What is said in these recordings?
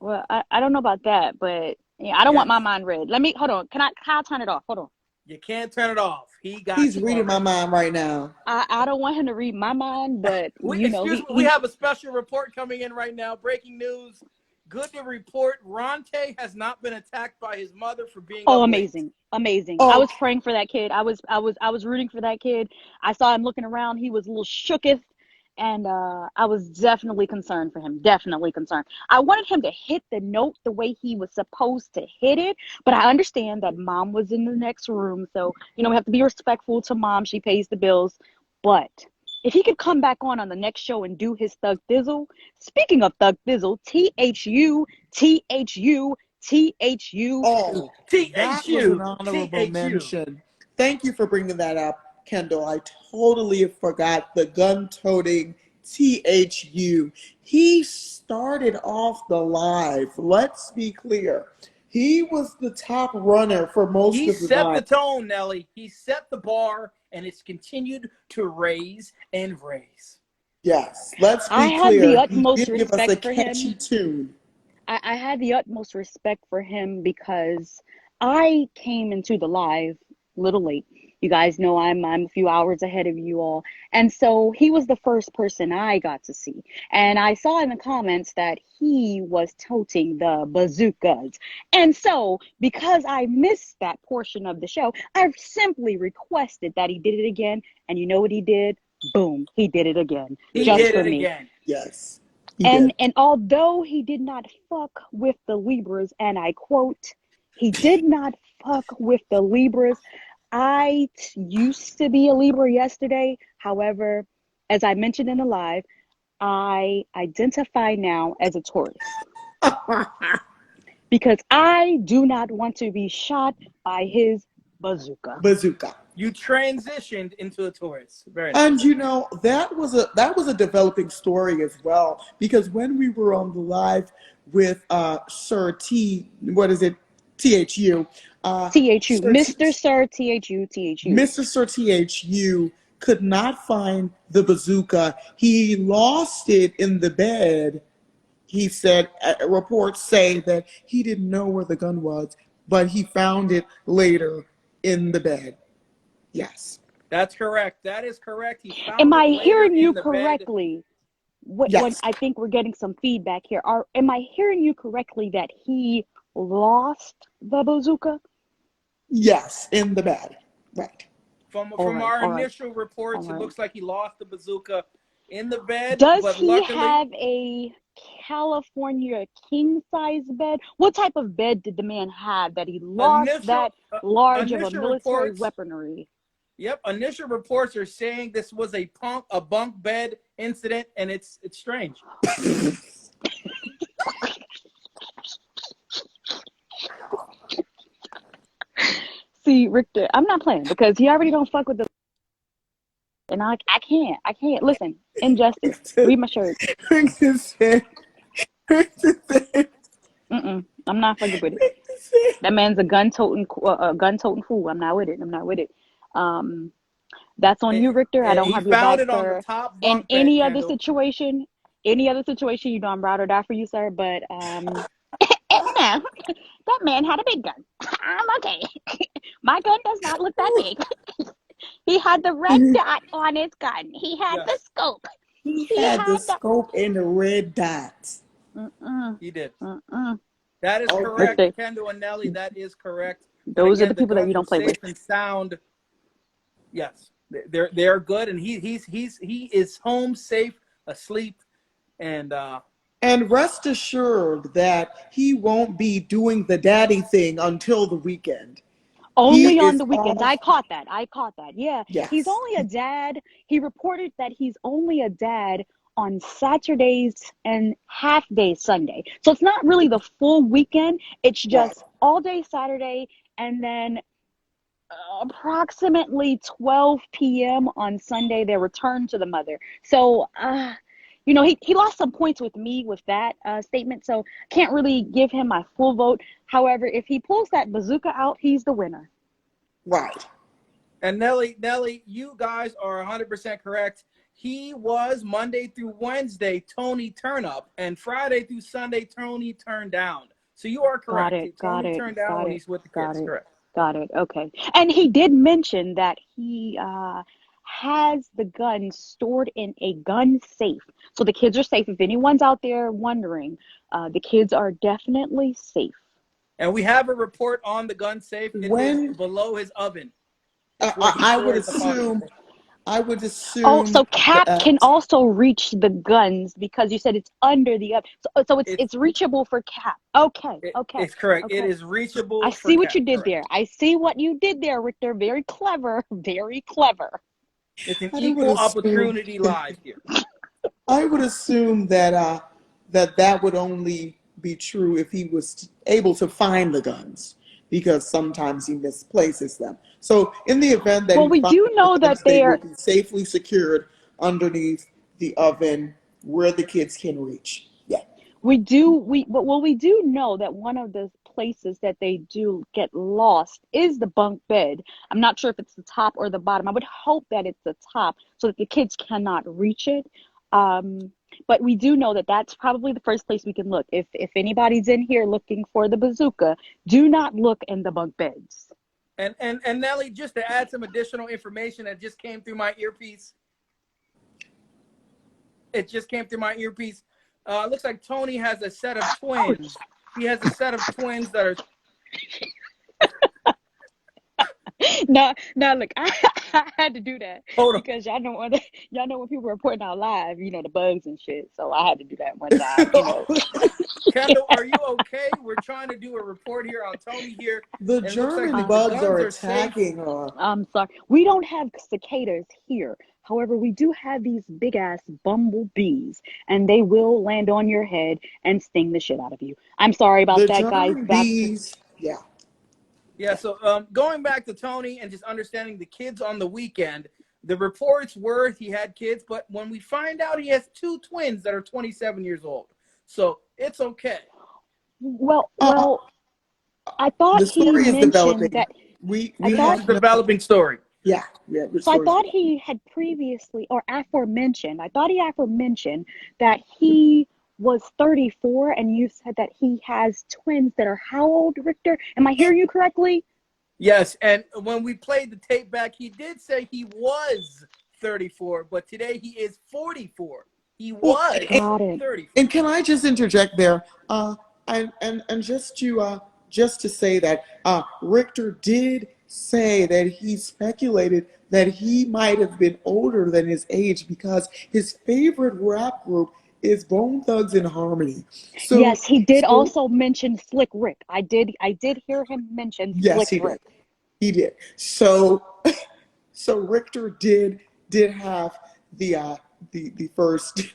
Well, I don't know about that, but yeah, I don't want my Yes. mind read. Let me hold on. Can I turn it off? Hold on. You can't turn it off. He got He's you reading my already. mind right now. I don't want him to read my mind, but Excuse me. We he have a special report coming in right now. Breaking news. Good to report. Ronte has not been attacked by his mother for being oh, up late. amazing. Amazing. I Oh, was praying for that kid. I was rooting for that kid. I saw him looking around. He was a little shooketh. And I was definitely concerned for him. Definitely concerned. I wanted him to hit the note the way he was supposed to hit it, but I understand that mom was in the next room, so we have to be respectful to mom. She pays the bills, but if he could come back on the next show and do his Thug Thizzle. Speaking of Thug Thizzle, THU, THU, THU. oh, that was an THU. honorable THU. mention. Thank you for bringing that up, Kendall. I totally forgot the gun-toting THU. He started off the live. Let's be clear. He was the top runner for most He of the set the night. tone, Nelly. He set the bar, and it's continued to raise and raise. Yes, let's I be had the clear. He utmost did give us a respect for him. catchy tune. I had the utmost respect for him because I came into the live a little late. You guys know I'm a few hours ahead of you all. And so he was the first person I got to see. And I saw in the comments that he was toting the bazookas. And so because I missed that portion of the show, I simply requested that he did it again. And you know what he did? Boom, he did it again, He just did for it me. again. Yes, he And did. although he did not fuck with the Libras, and I quote, he did not fuck with the Libras. I used to be a Libra yesterday. However, as I mentioned in the live, I identify now as a Taurus because I do not want to be shot by his bazooka. Bazooka. You transitioned into a Taurus. Very nice. And that was a developing story as well, because when we were on the live with Sir T, what is it, THU, THU, Sir T, Mr. Sir, THU, THU. Mr. Sir THU could not find the bazooka. He lost it in the bed. He said reports say that he didn't know where the gun was, but he found it later in the bed. Yes. That's correct. That is correct. He Am found it I later hearing in you the bed. correctly? When Yes. I think we're getting some feedback here. Am I hearing you correctly that he lost the bazooka? Yes, in the bed. Right. From All right, our all right, initial all reports, it right. looks like he lost the bazooka in the bed, Does but he luckily, have a California king size bed? What type of bed did the man have that he lost initial that large of a initial military reports. weaponry? Yep, initial reports are saying this was a bunk bed incident, and it's strange. See, Richter, I'm not playing because he already don't fuck with the. And I can't. Listen, injustice. Read my shirt. I'm not fucking with it. That man's a gun-toting fool. I'm not with it. I'm not with it. That's on you, Richter. I don't He have your found back, it on the sir. top In bunk bed, any Kendall. other situation, I'm ride or die for you, sir. But no, that man had a big gun. I'm okay. My gun does not look that big. He had the red dot on his gun. He had the Yes, scope. He He had the had the. scope and the red dots. Mm-mm, he did. mm-mm. That is Okay. correct, Richter, Kendall and Nelly. That is correct. And those are again, the the people that you guns were don't play with. safe and sound. Yes, they're good, and he is home safe, asleep, and And rest assured that he won't be doing the daddy thing until the weekend. He Only on is the weekends. off. I caught that. Yeah, he's Yes. only a dad. He reported that he's only a dad on Saturdays and half day Sunday. So it's not really the full weekend. It's Right. just all day Saturday and then approximately 12 p.m. on Sunday, they return to the mother. So, he lost some points with me with that statement. So can't really give him my full vote. However, if he pulls that bazooka out, he's the winner. Right. And Nelly, you guys are 100% correct. he was Monday through Wednesday Tony turn up, and Friday through Sunday Tony turn down. So you are Got correct. it, got Tony it, turned down got when it, he's with the got kids. it, Correct. got it. Okay. And he did mention that he has the gun stored in a gun safe. So the kids are safe. If anyone's out there wondering, the kids are definitely safe. And we have a report on the gun safe. It is When below his oven. It's where he I would stores the powder. assume, I would Oh, assume so Cap can that also reach the guns because you said it's under the up. So It's it's reachable for Cap. Okay, okay, it's correct. It okay. is I reachable for see what Cap. you did Correct. there. I see what you did there, Richter. Very clever. Very clever. It's an I would equal assume opportunity live here. I would assume that that would only be true if he was able to find the guns, because sometimes he misplaces them. So in the event that Well, he we finds do the know that guns, they they will are. be safely secured underneath the oven where the kids can reach. Yeah. We do know that one of the places that they do get lost is the bunk bed. I'm not sure if it's the top or the bottom. I would hope that it's the top so that the kids cannot reach it. Um, but we do know that that's probably the first place we can look. If anybody's in here looking for the bazooka, do not look in the bunk beds. And Nelly, just to add some additional information that just came through my earpiece. It just came through my earpiece. Looks like Tony has a set of twins. He has a set of twins that are. No, no, look, I had to do that Hold on. because y'all know when people are reporting out live, the bugs and shit. So I had to do that one time. Kendall, are you okay? We're trying to do a report here on Tony here. The And it looks like German the bugs guns are are safe. attacking her. I'm sorry. We don't have cicadas here. However, we do have these big ass bumblebees, and they will land on your head and sting the shit out of you. I'm sorry about The that, guys. German Back to bees, yeah. Yeah, so going back to Tony and just understanding the kids on the weekend, the reports were he had kids, but when we find out he has two twins that are 27 years old. So it's okay. well, I thought The he story is mentioned developing. that We It thought is have a no, developing story. yeah, yeah. The so I story is thought developing. he had previously or aforementioned. I thought he aforementioned that he was 34, and you said that he has twins that are how old, Richter? Am I hearing you correctly? Yes, and when we played the tape back, he did say he was 34, but today he is 44. He Well, was Got it. 34. and can I just interject there? And just to say that Richter did say that he speculated that he might have been older than his age because his favorite rap group is Bone Thugs and Harmony. So, Yes, he did so also mention Slick Rick. I did hear him mention yes, Slick he did. Rick. He did. So, so Richter did have the first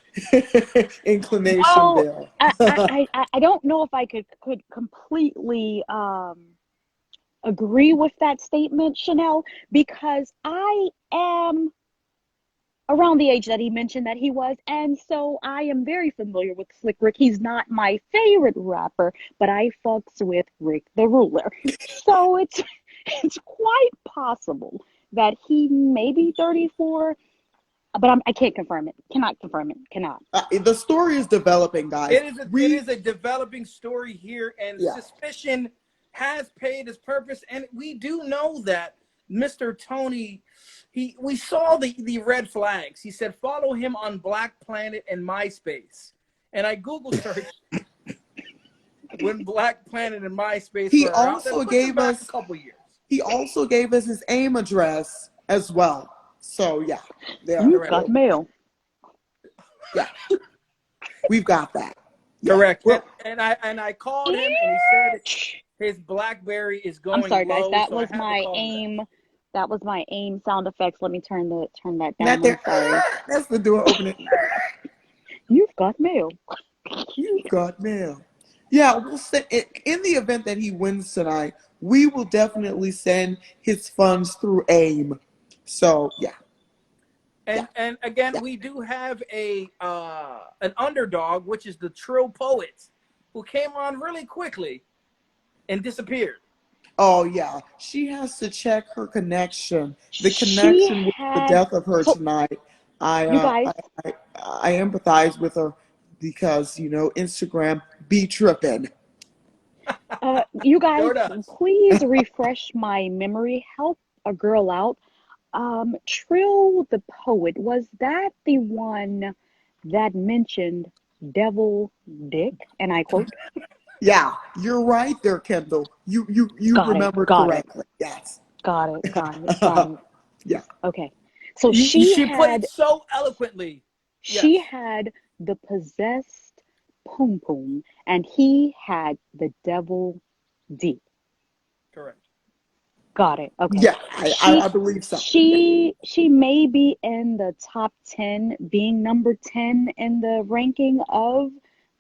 inclination Well, there. I don't know if I could completely agree with that statement, Chanel, because I am around the age that he mentioned that he was, and so I am very familiar with Slick Rick. He's not my favorite rapper, but I fucks with Rick the Ruler. So it's quite possible that he may be 34, but I can't confirm it. Cannot confirm it. Cannot. The story is developing, guys. It is a developing story here, and Yeah. suspicion has paid its purpose, and we do know that Mr. Tony, we saw the red flags. He said follow him on Black Planet and MySpace, and I Google searched when Black Planet and MySpace He were around. That also puts him gave back a us couple years. he also gave us his AIM address as well. So yeah, there. You've Correct. got mail. Yeah, we've got that. Yeah. Correct. Well, And I called him, and he said his BlackBerry is I'm going sorry, guys. low, That so I was had to my call him back. aim. That was my aim sound effects. Let me turn that not down. I'm there. sorry. That's the door opening. You've got mail. You've got mail. Yeah, we'll send in the event that he wins tonight. We will definitely send his funds through AIM. So yeah, yeah, And again, yeah. we do have an underdog, which is the Trill Poets, who came on really quickly and disappeared. Oh yeah, she has to check her connection. The She connection with the had death of her so tonight. I, You uh, guys, I, I, I empathize with her because, Instagram be tripping. you guys, Sure does. please refresh my memory. Help a girl out. Trill the poet, was that the one that mentioned Devil Dick? And I quote, Yeah, you're right there, Kendall. You got it, remember got it, correctly. Yes. got it, got it, got it. Yeah. Okay. So She put it so eloquently. she Yes, had the possessed Poom Poom, and he had the Devil D. correct. Got it. Okay. Yeah, I She believe so. Yeah. she may be in the top 10, being number 10 in the ranking of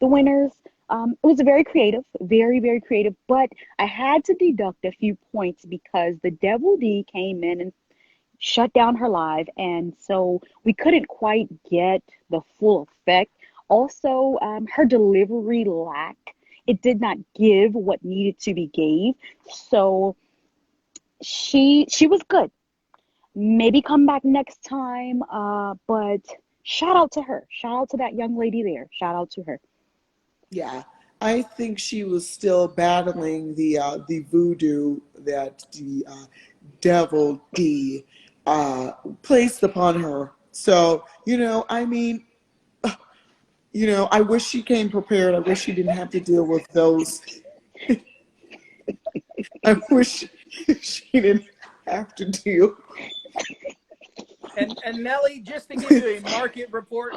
the winners. It was very creative, very, very creative, but I had to deduct a few points because the Devil D came in and shut down her live, and so we couldn't quite get the full effect. Also, her delivery lacked. It did not give what needed to be gave. So she was good. Maybe come back next time. But shout out to her. Shout out to that young lady there. Shout out to her. Yeah. I think she was still battling the voodoo that the devil D placed upon her. So, I mean, I wish she came prepared. I wish she didn't have to deal with those. I wish she didn't have to deal. And Nelly, just to give you a market report,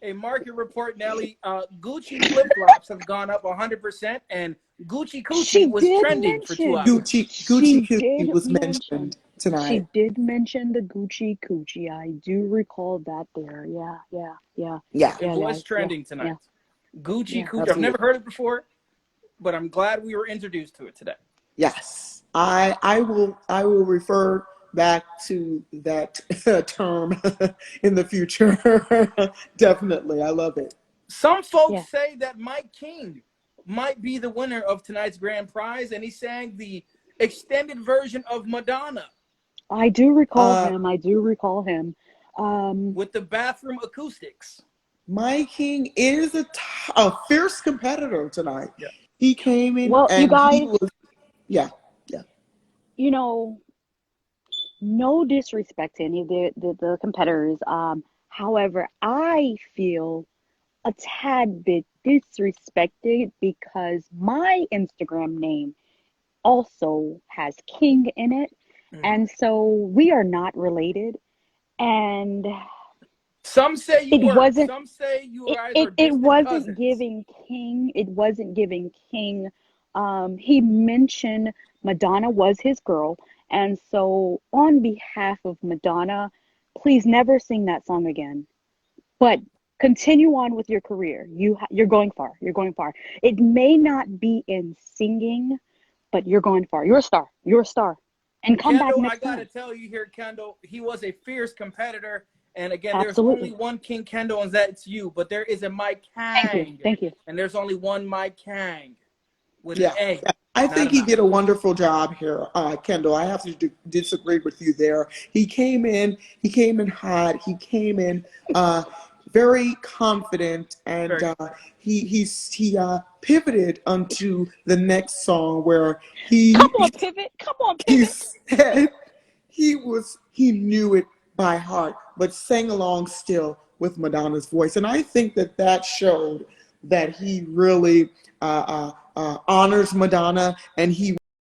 Nelly, Gucci flip flops have gone up 100%, and Gucci Coochie She was did trending for two mention. hours. Gucci She Coochie did was mention. mentioned tonight. She did mention the Gucci Coochie. I do recall that there. Yeah, yeah, yeah, Yeah, It yeah, was guys. Yeah, trending yeah, tonight. Gucci yeah. Coochie. I've never absolutely. heard it before, but I'm glad we were introduced to it today. Yes, I will refer back to that term in the future. Definitely, I love it. Some folks Yeah. say that Mike King might be the winner of tonight's grand prize, and he sang the extended version of Madonna I do recall Uh, him. I do recall him. Um, with the bathroom acoustics. My King is a fierce competitor tonight. Yeah. He came in well, you and he guys, was, yeah, yeah, you know, no disrespect to any of the competitors. However, I feel a tad bit disrespected because my Instagram name also has King in it. Mhm. And so we are not related. And Some say you it were. wasn't Some say you it, guys it, are it distant wasn't cousins. giving King. It wasn't giving King. He mentioned Madonna was his girl. And so on behalf of Madonna, please never sing that song again. But continue on with your career. You're going far. You're going far. It may not be in singing, but you're going far. You're a star. You're a star. And come back Kendall, I next gotta time. tell you here, Kendall, he was a fierce competitor. And again, there's only Absolutely. one King Kendall, and that's you. But there is a Mike Thank you. Kang, Thank you. and there's only one Mike Kang with an yeah. A, I not think an he I. did a wonderful job here, Kendall. I have to disagree with you there. He came in hot. He came in very confident, and Very. he pivoted onto the next song where Come he on, pivot. Come on, he pivot. said he knew it by heart, but sang along still with Madonna's voice, and I think that showed that he really honors Madonna, and he